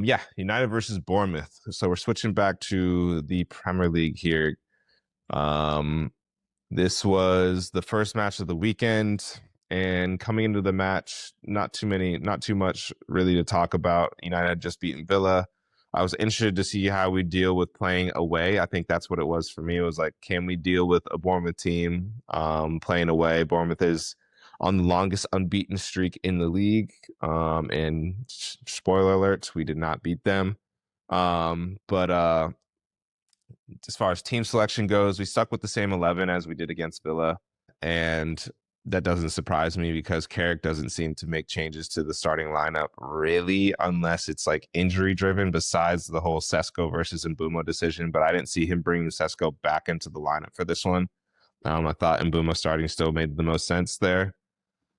Yeah, United versus Bournemouth. So we're switching back to the Premier League here. Um, this was the first match of the weekend, and coming into the match, not too much really to talk about. United had just beaten Villa. I was interested to see how we deal with playing away. I think that's what it was for me. It was like, can we deal with a Bournemouth team playing away? Bournemouth is on the longest unbeaten streak in the league. And spoiler alerts, we did not beat them. But as far as team selection goes, we stuck with the same 11 as we did against Villa. And that doesn't surprise me because Carrick doesn't seem to make changes to the starting lineup really, unless it's like injury driven, besides the whole Sesko versus Mbumo decision. But I didn't see him bringing Sesko back into the lineup for this one. I thought Mbumo starting still made the most sense there.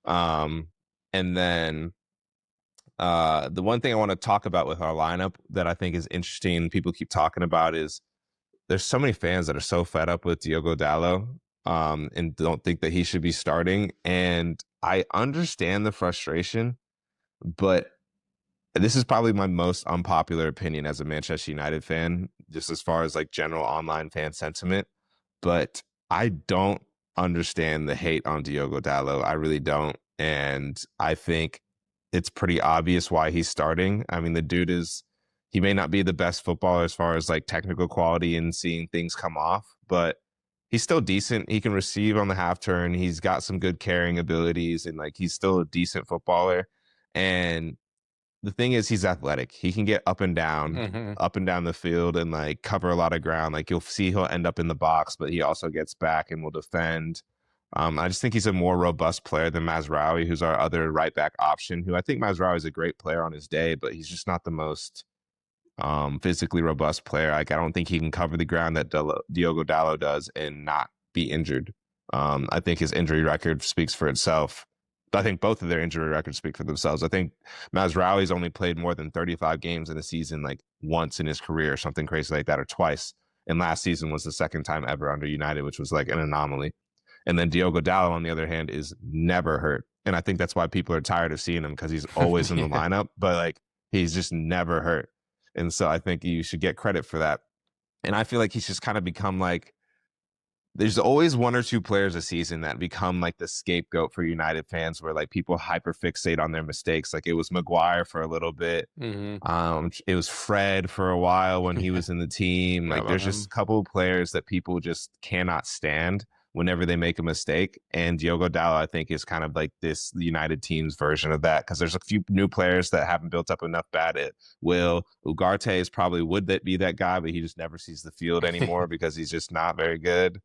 And then the one thing I want to talk about with our lineup that I think is interesting, people keep talking about, is there's so many fans that are so fed up with Diogo Dalot and don't think that he should be starting. And I understand the frustration, but this is probably my most unpopular opinion as a Manchester United fan, just as far as like general online fan sentiment. But I don't understand the hate on Diogo Dalot. I really don't. And I think it's pretty obvious why he's starting. I mean, the dude he may not be the best footballer as far as like technical quality and seeing things come off, but he's still decent. He can receive on the half turn. He's got some good carrying abilities, and like he's still a decent footballer. And the thing is, he's athletic. He can get Hmm. up and down the field and like cover a lot of ground. Like you'll see he'll end up in the box, but he also gets back and will defend. I just think he's a more robust player than Mazraoui, who's our other right back option, who I think Mazraoui is a great player on his day, but he's just not the most physically robust player. Like I don't think he can cover the ground that Diogo Dalot does and not be injured. I think his injury record speaks for itself. I think both of their injury records speak for themselves. I think Mazraoui's only played more than 35 games in a season, like once in his career, or something crazy like that, or twice. And last season was the second time ever under United, which was like an anomaly. And then Diogo Dalot, on the other hand, is never hurt. And I think that's why people are tired of seeing him, because he's always in the Yeah. lineup, but like he's just never hurt. And so I think you should get credit for that. And I feel like he's just kind of become like, there's always one or two players a season that become like the scapegoat for United fans, where like people hyperfixate on their mistakes. Like it was Maguire for a little bit. Hmm. It was Fred for a while when he Yeah. was in the team. Forgot Like about there's just him. a couple of players that people just cannot stand whenever they make a mistake. And Diogo Dalot, I think, is kind of like this United team's version of that, because there's a few new players that haven't built up enough bad at will. Ugarte is probably would that be that guy, but he just never sees the field anymore because he's just not very good.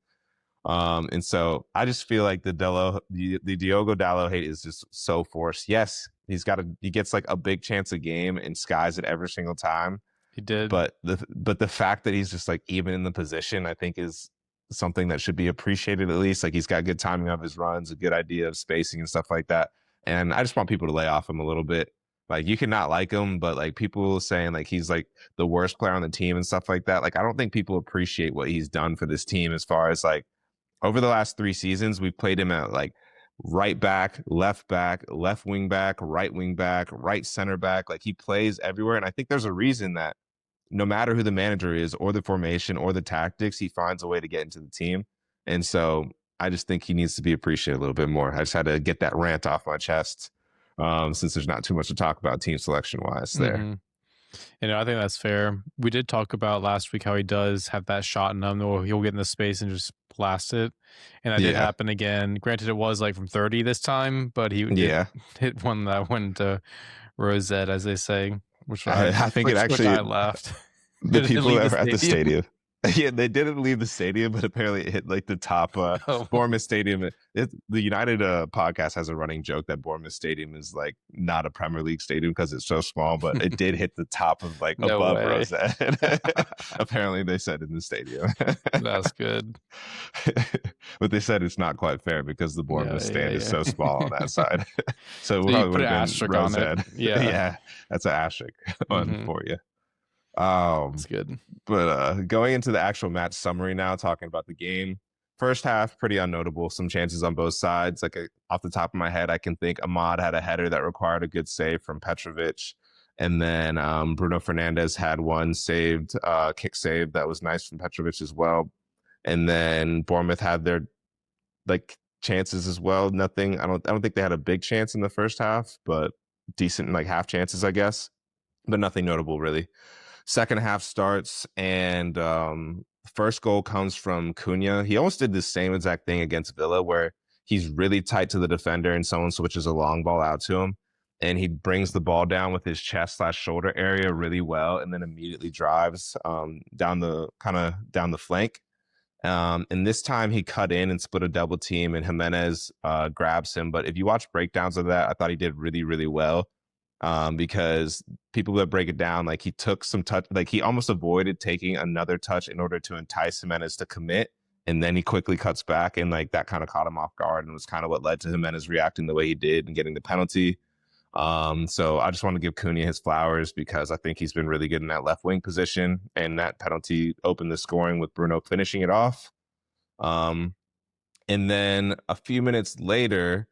And so I just feel like the Diogo Dalot hate is just so forced. Yes, he gets like a big chance a game and skies it every single time. He did. But the fact that he's just like even in the position, I think, is something that should be appreciated at least. Like he's got good timing of his runs, a good idea of spacing and stuff like that. And I just want people to lay off him a little bit. Like you can not like him, but like people saying like he's like the worst player on the team and stuff like that. Like I don't think people appreciate what he's done for this team, as far as like over the last 3 seasons, we've played him at like right back, left wing back, right center back. Like he plays everywhere. And I think there's a reason that no matter who the manager is or the formation or the tactics, he finds a way to get into the team. And so I just think he needs to be appreciated a little bit more. I just had to get that rant off my chest, since there's not too much to talk about team selection wise there. Hmm. I think that's fair. We did talk about last week how he does have that shot in him, or he'll get in the space and just blast it. And that did Yeah. happen again. Granted, it was like from 30 this time, but he did Yeah. hit one that went to Rosette, as they say, I think it which I actually, laughed. the Did it people leave the that were at the stadium? stadium. Yeah, they didn't leave the stadium, but apparently it hit like the top Oh, Bournemouth Stadium. The United podcast has a running joke that Bournemouth Stadium is like not a Premier League stadium because it's so small, but it did hit the top of like no above way. Rosette. Apparently they said in the stadium. That's good. But they said it's not quite fair because the Yeah, Bournemouth yeah, stand is so small on yeah. that side. So it So you probably would put an have been asterisk on it. Rosette. Yeah. Yeah, that's an asterisk one Hmm. for you. That's Um, good. but going into the actual match summary now, talking about the game. First half, pretty unnotable. Some chances on both sides. Like off the top of my head, I can think Ahmad had a header that required a good save from Petrovic, And then Bruno Fernandez had one saved, kick saved that was nice from Petrovic as well. And then Bournemouth had their like chances as well. Nothing. I don't think they had a big chance in the first half, but decent like half chances, I guess. But nothing notable really. Second half starts, and first goal comes from Cunha. He almost did the same exact thing against Villa, where he's really tight to the defender, and someone switches a long ball out to him, and he brings the ball down with his chest slash shoulder area really well, and then immediately drives down the flank. And this time he cut in and split a double team, and Jimenez grabs him. But if you watch breakdowns of that, I thought he did really, really well, because people that break it down, like he took some touch, like he almost avoided taking another touch in order to entice Jimenez to commit. And then he quickly cuts back, and like that kind of caught him off guard and was kind of what led to Jimenez reacting the way he did and getting the penalty. So I just want to give Cunha his flowers because I think he's been really good in that left wing position, and that penalty opened the scoring with Bruno finishing it off. Um, and then a few minutes later,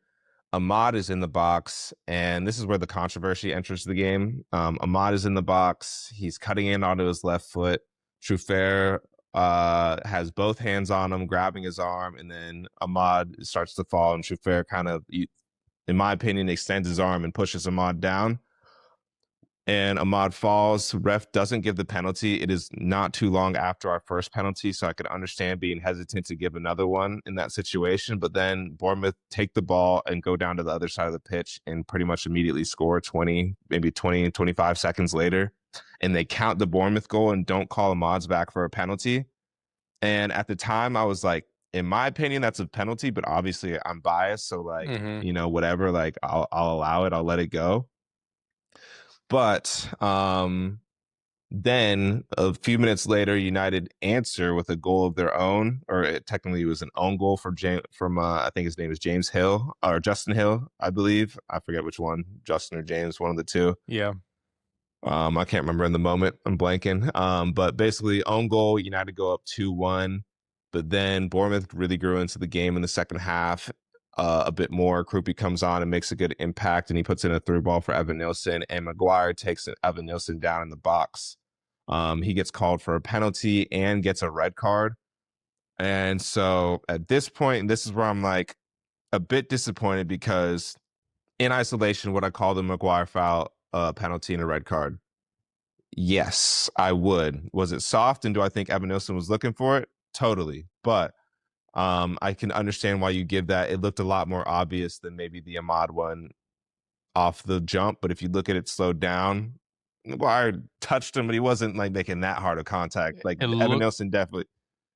Ahmad is in the box, and this is where the controversy enters the game. Ahmad is in the box. He's cutting in onto his left foot. Truffert has both hands on him, grabbing his arm, and then Ahmad starts to fall, and Truffert kind of, in my opinion, extends his arm and pushes Ahmad down. And Ahmad falls. Ref doesn't give the penalty. It is not too long after our first penalty, so I could understand being hesitant to give another one in that situation. But then Bournemouth take the ball and go down to the other side of the pitch and pretty much immediately score 20, maybe 20, 25 seconds later. And they count the Bournemouth goal and don't call Ahmad's back for a penalty. And at the time, I was like, in my opinion, that's a penalty, but obviously I'm biased. So, like, whatever, like, I'll allow it, I'll let it go. But then a few minutes later, United answer with a goal of their own, or it technically was an own goal for I think his name is James Hill or Justin Hill, I believe. I forget which one, Justin or James, one of the two. Yeah. I can't remember in the moment. I'm blanking. But basically, own goal, United go up 2-1. But then Bournemouth really grew into the game in the second half a bit more. Krupi comes on and makes a good impact, and he puts in a through ball for Evan Nilsson, and Maguire takes Evan Nilsson down in the box. He gets called for a penalty and gets a red card. And so at this point, this is where I'm like a bit disappointed because in isolation, would I call the Maguire foul a penalty and a red card? Yes, I would. Was it soft? And do I think Evan Nilsson was looking for it? Totally. But I can understand why you give that. It looked a lot more obvious than maybe the Ahmad one off the jump. But if you look at it slowed down, Maguire touched him, but he wasn't like making that hard of contact. Like Evan Nilsson definitely,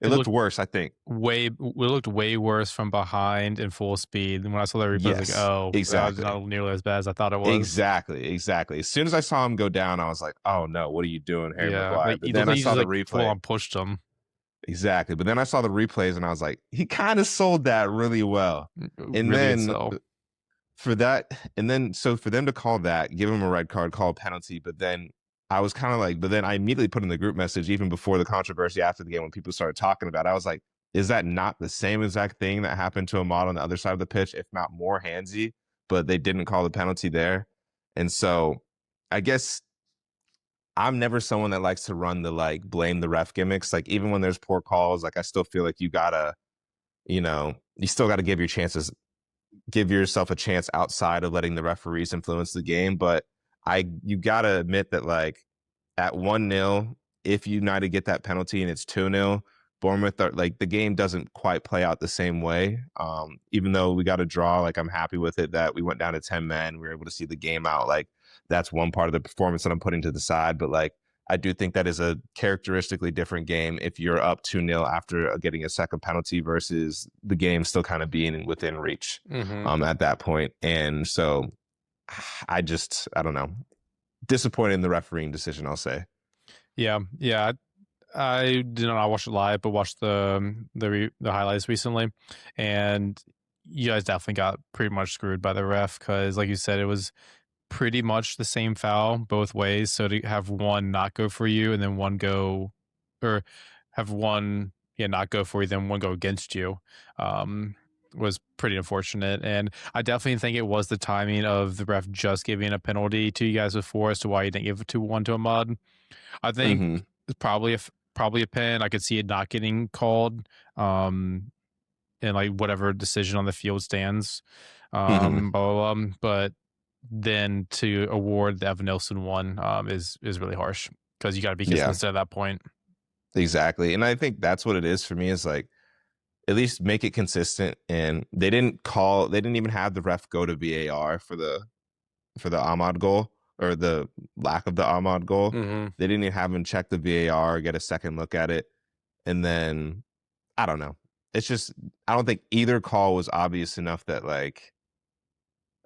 it looked worse, I think. It looked way worse from behind in full speed. And when I saw that replay, I was like, oh, exactly. That was not nearly as bad as I thought it was. Exactly. As soon as I saw him go down, I was like, oh no, what are you doing, Harry Maguire? But then I saw the replay. Full on pushed him. Exactly. But then I saw the replays and I was like, he kind of sold that really well. And really then for that, and then so for them to call that, give him a red card, call a penalty, but then I was kind of like, but then I immediately put in the group message, even before the controversy after the game, when people started talking about it, I was like, is that not the same exact thing that happened to Ahmad on the other side of the pitch, if not more handsy, but they didn't call the penalty there? And so I guess I'm never someone that likes to run the like blame the ref gimmicks. Like even when there's poor calls, like I still feel like you gotta, you still gotta give yourself a chance outside of letting the referees influence the game. But you gotta admit that like at 1-0, if United get that penalty and it's 2-0, Bournemouth like the game doesn't quite play out the same way. Even though we got a draw, like I'm happy with it that we went down to 10 men. We were able to see the game out. Like that's one part of the performance that I'm putting to the side. But like I do think that is a characteristically different game if you're up 2-0 after getting a second penalty versus the game still kind of being within reach at that point. And so I don't know. Disappointed in the refereeing decision, I'll say. Yeah. I did not watch it live, but watched the highlights recently, and you guys definitely got pretty much screwed by the ref because, like you said, it was pretty much the same foul both ways. So to have one not go for you and then one go, or have one not go for you, then one go against you. was pretty unfortunate. And I definitely think it was the timing of the ref just giving a penalty to you guys before as to why you didn't give it to one to Ahmad. I think Mm-hmm. it's probably a pen. I could see it not getting called. And like whatever decision on the field stands. Mm-hmm. Blah, blah, blah. But then to award the Evan Nilsson one is really harsh because you got to be Yeah, consistent at that point. exactly. And I think that's what it is for me is like, at least make it consistent. And they didn't even have the ref go to VAR for the Ahmad goal or the lack of the Ahmad goal. Mm-hmm. They didn't even have him check the VAR, get a second look at it. And then I don't know. It's just I don't think either call was obvious enough that like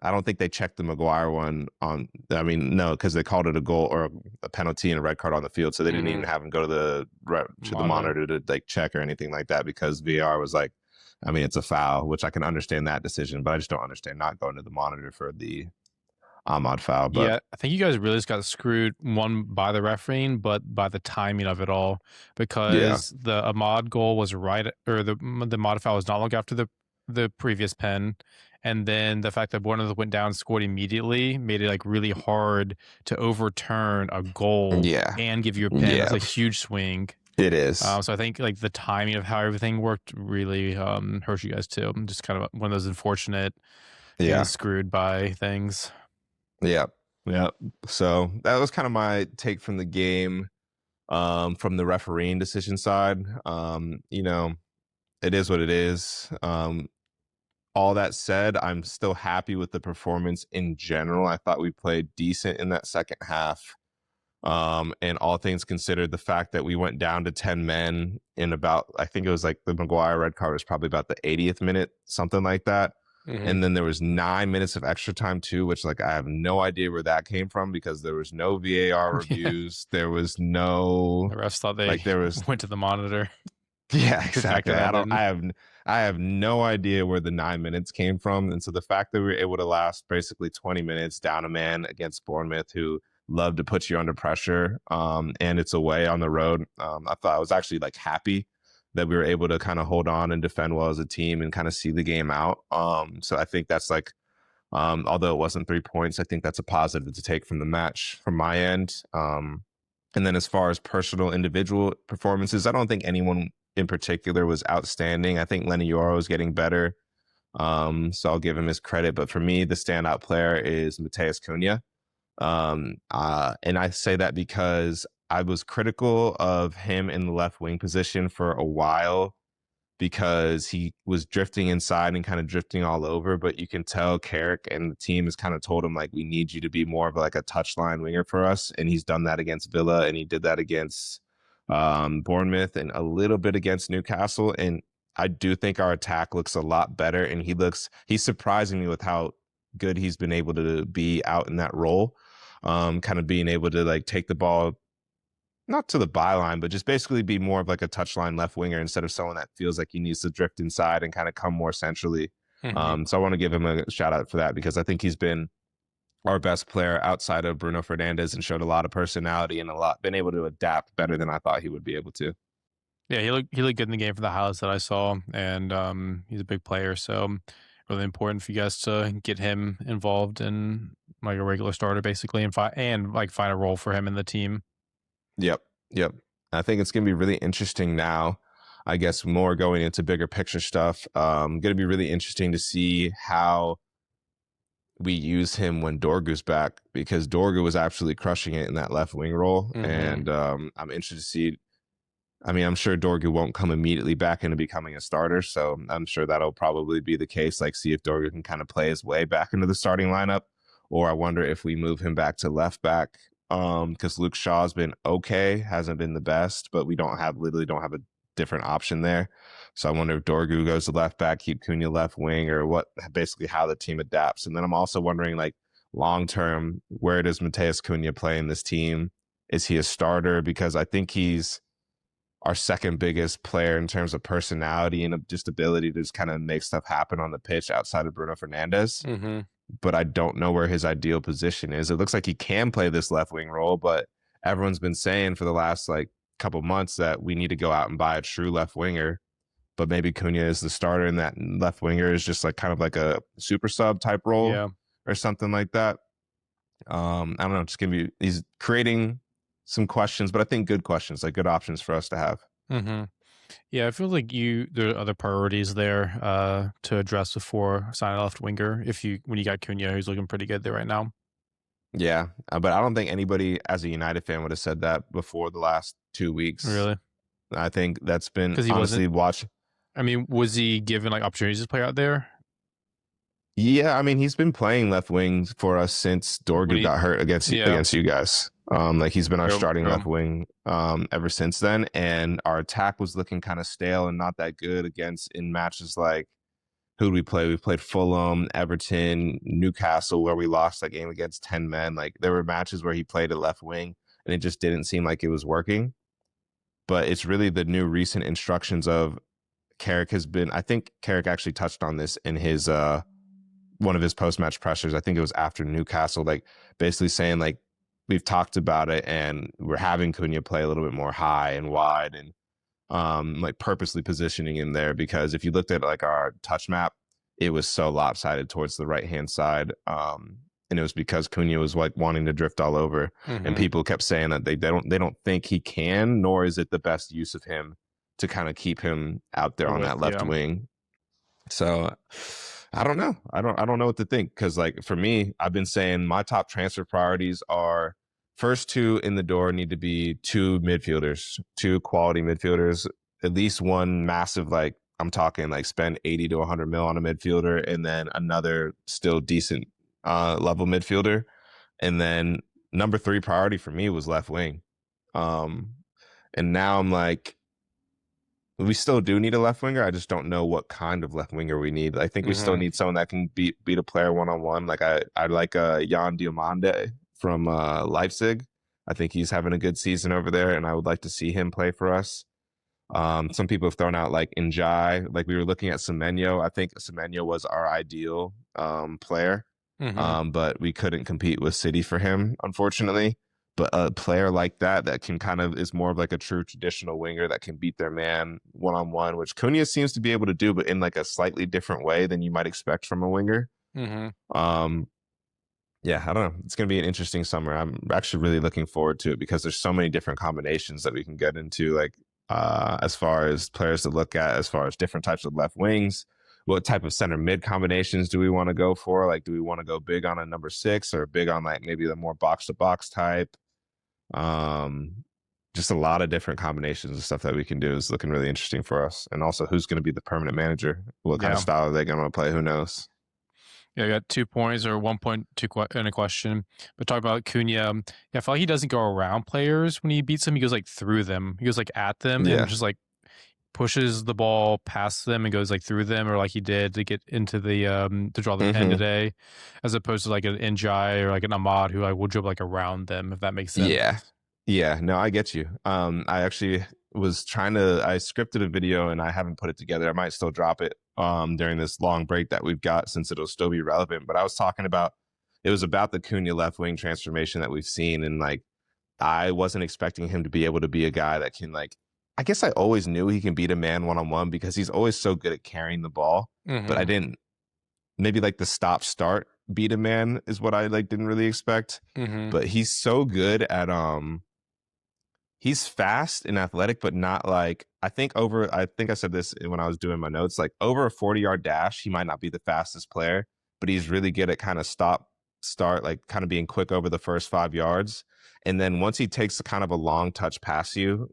I don't think they checked the Maguire one on. I mean, no, because they called it a goal or a penalty and a red card on the field, so they didn't even Mm-hmm. have him go to the monitor to like check or anything like that because VR was like, I mean, it's a foul, which I can understand that decision, but I just don't understand not going to the monitor for the Ahmad foul. But Yeah, I think you guys really just got screwed one by the refereeing, but by the timing of it all, yeah, because the Ahmad goal was right, or the mod foul was not long after the previous pen, and then the fact that Bournemouth went down, scored immediately, made it like really hard to overturn a goal yeah, and give you a pen. That's yeah, a huge swing. it is. So I think like the timing of how everything worked really hurt you guys too. Just kind of one of those unfortunate getting Yeah, screwed by things. yeah, yeah. So that was kind of my take from the game. From the refereeing decision side, you know, it is what it is. All that said, I'm still happy with the performance in general. I thought we played decent in that second half. And all things considered, the fact that we went down to 10 men in about, I think it was like the Maguire red card was probably about the 80th minute, something like that. Mm-hmm. And then there was 9 minutes of extra time too, which like I have no idea where that came from because there was no VAR reviews. There was no The refs thought they like there was went to the monitor yeah, to factor exactly. that in. I have no idea where the 9 minutes came from. And so the fact that we were able to last basically 20 minutes down a man against Bournemouth, who love to put you under pressure, and it's away on the road. I thought I was actually like happy that we were able to kind of hold on and defend well as a team and kind of see the game out. So I think that's like although it wasn't 3 points, I think that's a positive to take from the match from my end. And then as far as personal individual performances, I don't think anyone in particular was outstanding. I think Lenny Yoro is getting better. So I'll give him his credit. But for me, the standout player is Mateus Cunha. And I say that because I was critical of him in the left wing position for a while because he was drifting inside and kind of drifting all over. But you can tell Carrick and the team has kind of told him, like, we need you to be more of like a touchline winger for us. And he's done that against Villa and he did that against Bournemouth and a little bit against Newcastle. And I do think our attack looks a lot better. And he's surprising me with how good he's been able to be out in that role. Kind of being able to like take the ball not to the byline, but just basically be more of like a touchline left winger instead of someone that feels like he needs to drift inside and kind of come more centrally. Mm-hmm. So I want to give him a shout out for that because I think he's been our best player outside of Bruno Fernandes and showed a lot of personality and been able to adapt better than I thought he would be able to. Yeah, he looked good in the game for the highlights that I saw, and he's a big player, so really important for you guys to get him involved in like a regular starter, basically, and like find a role for him in the team. Yep. Yep. I think it's going to be really interesting now. I guess more going into bigger picture stuff. Going to be really interesting to see how we use him when Dorgu's back because Dorgu was absolutely crushing it in that left wing role. Mm-hmm. And I'm interested to see. I mean, I'm sure Dorgu won't come immediately back into becoming a starter. So I'm sure that'll probably be the case. Like, see if Dorgu can kind of play his way back into the starting lineup. Or I wonder if we move him back to left back because Luke Shaw's been okay, hasn't been the best, but we literally don't have a different option there. So I wonder if Dorgu goes to left back, keep Cunha left wing, or basically how the team adapts. And then I'm also wondering, like, long term, where does Mateus Cunha play in this team? Is he a starter? Because I think he's our second biggest player in terms of personality and just ability to just kind of make stuff happen on the pitch outside of Bruno Fernandes. Mm-hmm. But I don't know where his ideal position is. It looks like he can play this left wing role, but everyone's been saying for the last like couple months that we need to go out and buy a true left winger. but maybe Cunha is the starter and that left winger is just like kind of like a super sub type role Yeah. or something like that. I don't know, just gonna be he's creating some questions, but I think good questions, like good options for us to have. Hmm. Yeah, I feel like there are other priorities there to address before signing a left winger. If you when you got Cunha, who's looking pretty good there right now. Yeah, but I don't think anybody as a United fan would have said that before the last 2 weeks. Really, I think that's been because he wasn't. honestly watch. I mean, was he given like opportunities to play out there Yeah, I mean he's been playing left wing for us since when Dorgu he? got hurt Yeah. against you guys. Like he's been our True. starting True. left wing ever since then, and our attack was looking kind of stale and not that good against in matches like who did we play? We played Fulham, Everton, Newcastle, where we lost that game against 10 men. Like there were matches where he played a left wing and it just didn't seem like it was working. But it's really the new recent instructions of Carrick has been, I think Carrick actually touched on this in his one of his post-match pressures. I think it was after Newcastle, like basically saying like we've talked about it and we're having Cunha play a little bit more high and wide and like purposely positioning him there because if you looked at like our touch map, it was so lopsided towards the right hand side. And it was because Cunha was like wanting to drift all over, and Hmm. people kept saying that they don't think he can, nor is it the best use of him to kind of keep him out there The on width. that left Yeah. wing. So I don't know. I don't know what to think because like for me, I've been saying my top transfer priorities are first two in the door need to be two midfielders, two quality midfielders, at least one massive like I'm talking like spend 80 to 100 mil on a midfielder and then another still decent level midfielder. And then number 3 priority for me was left wing. Um and now I'm like we still do need a left winger. I just don't know what kind of left winger we need. I think we still Hmm. need someone that can beat a player one on one. Like I like Jan Diomande from Leipzig. I think he's having a good season over there, and I would like to see him play for us. Some people have thrown out like Njai. Like we were looking at Semenyo. I think Semenyo was our ideal player, Hmm. but we couldn't compete with City for him, unfortunately. But a player like that that can kind of is more of like a true traditional winger that can beat their man one on one, which Cunha seems to be able to do, but in like a slightly different way than you might expect from a winger. Hmm. Um, yeah, I don't know. It's going to be an interesting summer. I'm actually really looking forward to it because there's so many different combinations that we can get into, like as far as players to look at, as far as different types of left wings. What type of center mid combinations do we want to go for? Like, do we want to go big on a number 6 or big on like maybe the more box to box type? Um, just a lot of different combinations of stuff that we can do is looking really interesting for us. And also, who's going to be the permanent manager? What kind of Yeah. style are they going to play? Who knows? Yeah, I got 2 points or 1 point in a question. But talk about Cunha. Yeah, I feel like he doesn't go around players when he beats them. He goes like through them. He goes like at them and Yeah. just like pushes the ball past them and goes like through them, or like he did to get into the to draw the pen Hmm. today, as opposed to like an Njai or like an Ahmad who like will dribble like around them, if that makes Yeah. sense. Yeah. No, I get you. I actually was trying to, I scripted a video and I haven't put it together. I might still drop it during this long break that we've got since it'll still be relevant. But I was talking about, it was about the Cunha left wing transformation that we've seen. And like, I wasn't expecting him to be able to be a guy that can like, I guess I always knew he can beat a man one on one because he's always so good at carrying the ball. But I Mm-hmm. didn't, maybe like the stop start beat a man is what I like didn't really expect. Mm-hmm. But he's so good at he's fast and athletic, but not like I think I said this when I was doing my notes, like over a 40-yard dash, he might not be the fastest player, but he's really good at kind of start, like kind of being quick over the first 5 yards. And then once he takes a kind of a long touch past you,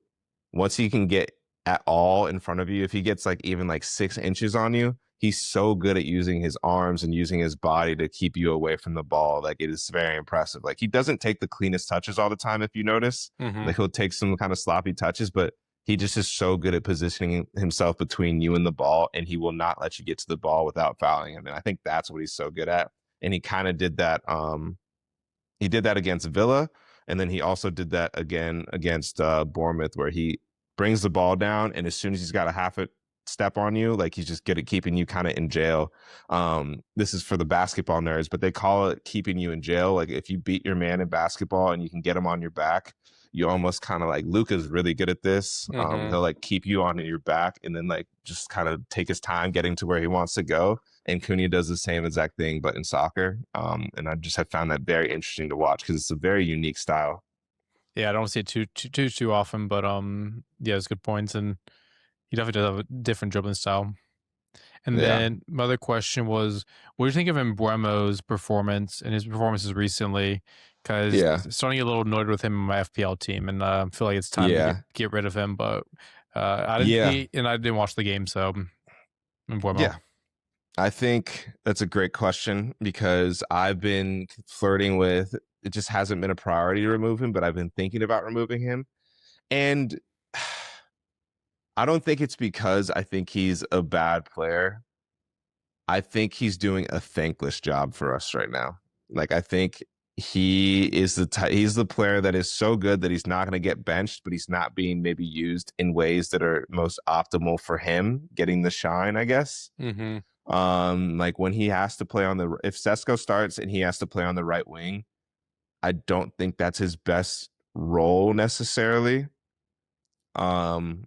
once he can get at all in front of you, if he gets like even like 6 inches on you, he's so good at using his arms and using his body to keep you away from the ball. Like it is very impressive. Like he doesn't take the cleanest touches all the time, if you notice. Mm-hmm. Like he'll take some kind of sloppy touches, but he just is so good at positioning himself between you and the ball, and he will not let you get to the ball without fouling him. And I think that's what he's so good at. And he kind of did that. He did that against Villa, and then he also did that again against Bournemouth, where he brings the ball down, and as soon as he's got a half a step on you. Like he's just good at keeping you kind of in jail. This is for the basketball nerds, but they call it keeping you in jail. Like if you beat your man in basketball and you can get him on your back, you almost kind of like Luka's really good at this. Mm-hmm. He'll like keep you on your back and then like just kind of take his time getting to where he wants to go. And Cunha does the same exact thing, but in soccer. And I just have found that very interesting to watch because it's a very unique style. Yeah, I don't see it too often, but yeah, it's good points, and he definitely does have a different dribbling style. And Yeah. then my other question was, what do you think of Mbeumo's performance and his performances recently? Because Yeah. starting to get a little annoyed with him in my FPL team, and I feel like it's time to Yeah. get rid of him. But I didn't Yeah. see, and I didn't watch the game, so Mbeumo. Yeah. I think that's a great question because I've been flirting with it, just hasn't been a priority to remove him, but I've been thinking about removing him. And I don't think it's because I think he's a bad player. I think he's doing a thankless job for us right now. Like I think he's the player that is so good that he's not going to get benched, but he's not being maybe used in ways that are most optimal for him getting the shine, I guess. Mm-hmm. Like when he has to play on the if Sesko starts and he has to play on the right wing, I don't think that's his best role necessarily. Um,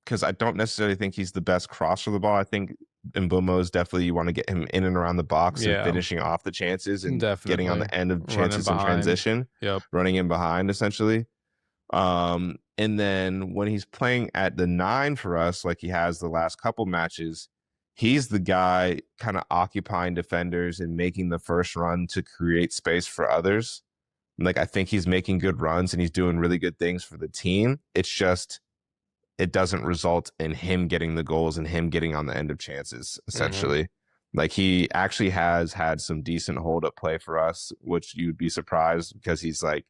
because I don't necessarily think he's the best crosser of the ball. I think Mbumo is definitely you want to get him in and around the box and Yeah, finishing off the chances and getting on definitely the end of running chances in behind. transition, Yep. running in behind essentially. And then when he's playing at the 9 for us, like he has the last couple matches, he's the guy kind of occupying defenders and making the first run to create space for others. Like I think he's making good runs and he's doing really good things for the team. It's just it doesn't result in him getting the goals and him getting on the end of chances, Mm-hmm. essentially. Like he actually has had some decent hold up play for us, which you'd be surprised because he's like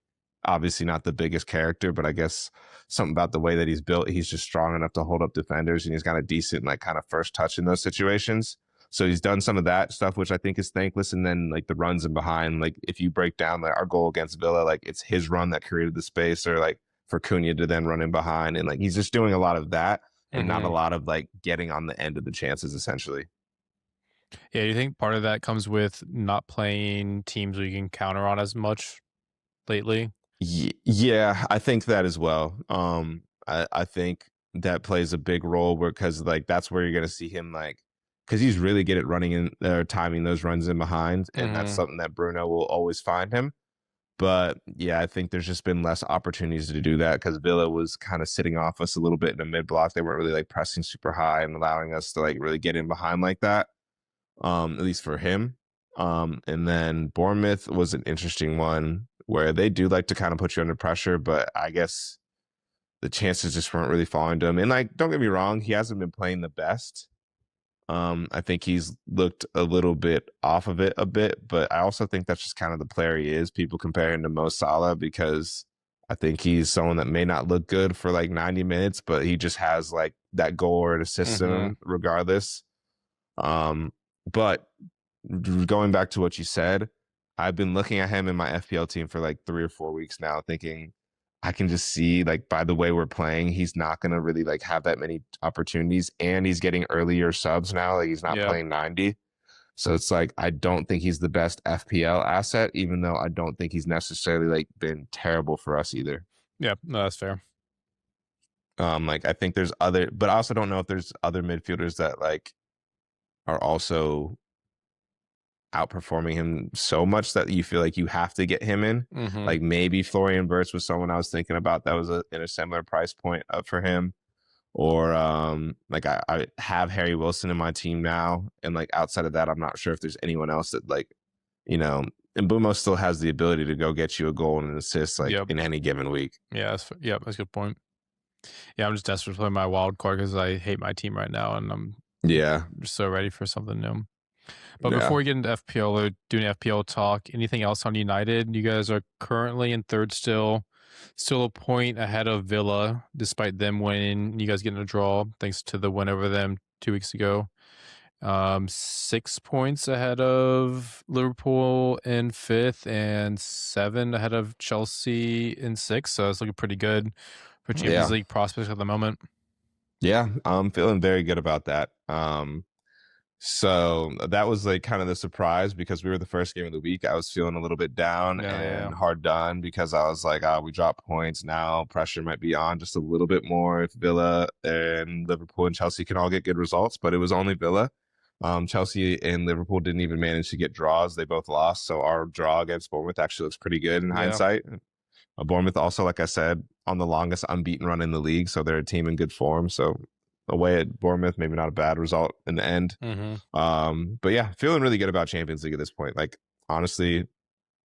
obviously not the biggest character, but I guess something about the way that he's built, he's just strong enough to hold up defenders and he's got a decent like kind of first touch in those situations. So he's done some of that stuff, which I think is thankless. And then like the runs in behind, like if you break down like our goal against Villa, like it's his run that created the space, or like for Cunha to then run in behind. And like he's just doing a lot of that and not a Mm-hmm. lot of like getting on the end of the chances, essentially. Yeah, you think part of that comes with not playing teams where you can counter on as much lately? Yeah, I think that as well. I think that plays a big role where because like that's where you're gonna see him like because he's really good at running in or timing those runs in behind, and that's Mm-hmm. something that Bruno will always find him. But yeah, I think there's just been less opportunities to do that because Villa was kind of sitting off us a little bit in the mid block. They weren't really like pressing super high and allowing us to like really get in behind like that. At least for him. And then Bournemouth was an interesting one where they do like to kind of put you under pressure, but I guess the chances just weren't really falling to him. And like, don't get me wrong, he hasn't been playing the best. I think he's looked a little bit off of it a bit, but I also think that's just kind of the player he is. People compare him to Mo Salah because I think he's someone that may not look good for like 90 minutes, but he just has like that goal or an assist in Mm-hmm. him regardless. But going back to what you said, I've been looking at him in my FPL team for like 3 or 4 weeks now, thinking I can just see like by the way we're playing, he's not gonna really like have that many opportunities, and he's getting earlier subs now. Like he's not Yep. playing 90. So it's like I don't think he's the best FPL asset, even though I don't think he's necessarily like been terrible for us either. Yep. No, that's fair. Like I think there's other, but I also don't know if there's other midfielders that like are also outperforming him so much that you feel like you have to get him in. Mm-hmm. Like maybe Florian Wirtz was someone I was thinking about that was in a similar price point up for him. Or like I have Harry Wilson in my team now, and like outside of that, I'm not sure if there's anyone else that like, you know, and Bumo still has the ability to go get you a goal and an assist like Yep. in any given week. Yeah. Yep. That's a good point. Yeah, I'm just desperate to play my wild card because I hate my team right now, and I'm Yeah, just so ready for something new. But yeah, before we get into FPL or doing FPL talk, anything else on United? You guys are currently in third still a point ahead of Villa, despite them winning. You guys getting a draw thanks to the win over them 2 weeks ago. 6 points ahead of Liverpool in fifth, and 7 ahead of Chelsea in sixth. So it's looking pretty good for Champions yeah. League prospects at the moment. Yeah, I'm feeling very good about that. So that was like kind of the surprise because we were the first game of the week. I was feeling a little bit down Yeah, yeah, and hard done because I was like, we dropped points. Now pressure might be on just a little bit more if Villa and Liverpool and Chelsea can all get good results, but it was only Villa. Chelsea and Liverpool didn't even manage to get draws. They both lost. So our draw against Bournemouth actually looks pretty good in yeah. hindsight. Bournemouth also, like I said, on the longest unbeaten run in the league. So they're a team in good form. So away at Bournemouth, maybe not a bad result in the end. Mm-hmm. But yeah, feeling really good about Champions League at this point. Like honestly,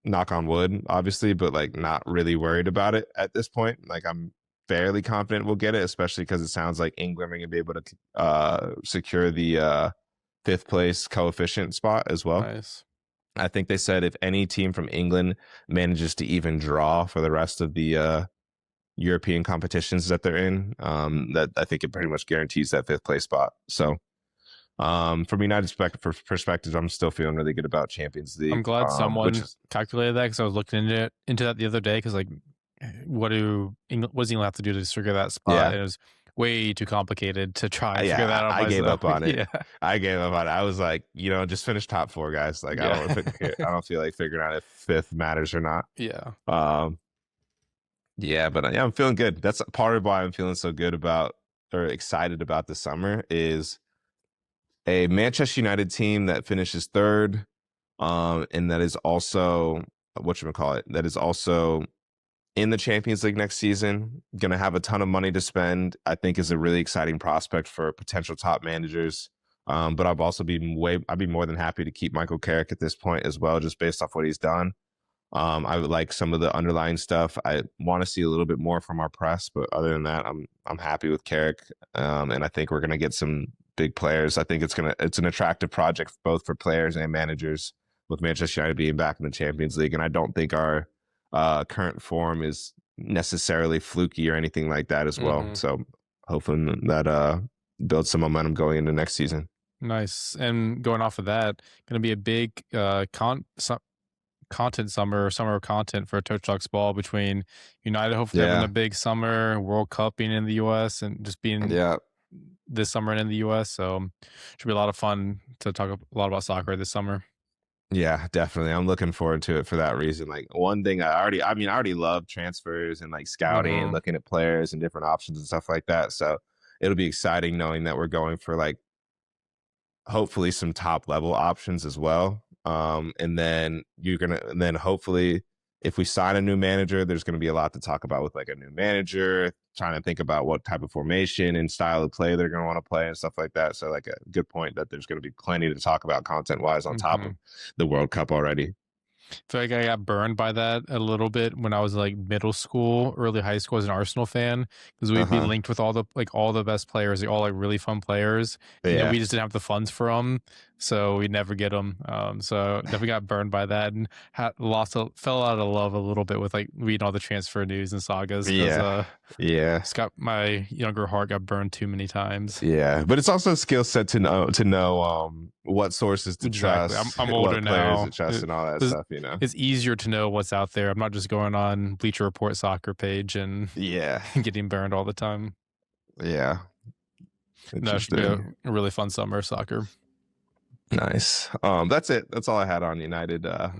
knock on wood, obviously, but like not really worried about it at this point. Like I'm fairly confident we'll get it, especially because it sounds like England are gonna be able to secure the fifth place coefficient spot as well. Nice. I think they said if any team from England manages to even draw for the rest of the European competitions that they're in, that I think it pretty much guarantees that fifth place spot. So from United's perspective, I'm still feeling really good about Champions I'm League, glad which someone is calculated that because I was looking into that the other day because like, what does England have to do to secure that spot? yeah, And it was way too complicated to try and figure that yeah. out I gave myself. up on it. Yeah, I gave up on it. I was like, just finish top four, guys. Like yeah, I don't feel like figuring out if fifth matters or not. yeah. Um, yeah, but yeah, I'm feeling good. That's part of why I'm feeling so good about or excited about the summer is a Manchester United team that finishes third, and that is also whatchamacallit, that is also in the Champions League next season, going to have a ton of money to spend, I think is a really exciting prospect for potential top managers. But I'd be more than happy to keep Michael Carrick at this point as well, just based off what he's done. I would like some of the underlying stuff. I want to see a little bit more from our press, but other than that, I'm happy with Carrick, and I think we're gonna get some big players. I think it's an attractive project both for players and managers with Manchester United being back in the Champions League, and I don't think our current form is necessarily fluky or anything like that as well. Mm-hmm. So hopefully that builds some momentum going into next season. Nice. And going off of that, going to be a big content summer or summer of content for Touch Talks Ball between United hopefully having a Yeah, big summer, World Cup being in the US and just being yeah. this summer and in the US. So should be a lot of fun to talk a lot about soccer this summer. Yeah, definitely. I'm looking forward to it for that reason. Like one thing I already love transfers and like scouting and Mm-hmm. looking at players and different options and stuff like that. So it'll be exciting knowing that we're going for like hopefully some top level options as well. And then hopefully if we sign a new manager, there's gonna be a lot to talk about with like a new manager, trying to think about what type of formation and style of play they're gonna want to play and stuff like that. So like a good point that there's gonna be plenty to talk about content wise on top Mm-hmm. of the World Cup already. Feel like I got burned by that a little bit when I was like middle school, early high school as an Arsenal fan because we'd be Uh-huh. linked with all the best players, like all like really fun players, and Yeah. we just didn't have the funds for them, so we'd never get them. So definitely got burned by that and fell out of love a little bit with like reading all the transfer news and sagas because Yeah. Yeah. just got my younger heart got burned too many times. Yeah. But it's also a skill set to know what sources to Exactly. trust, I'm older what players to now. trust and all that It's, stuff, you know. it's easier to know what's out there. I'm not just going on Bleacher Report soccer page and Yeah. getting burned all the time. Yeah. No, it should be a Interesting. really fun summer of soccer. Nice. That's it. That's all I had on United.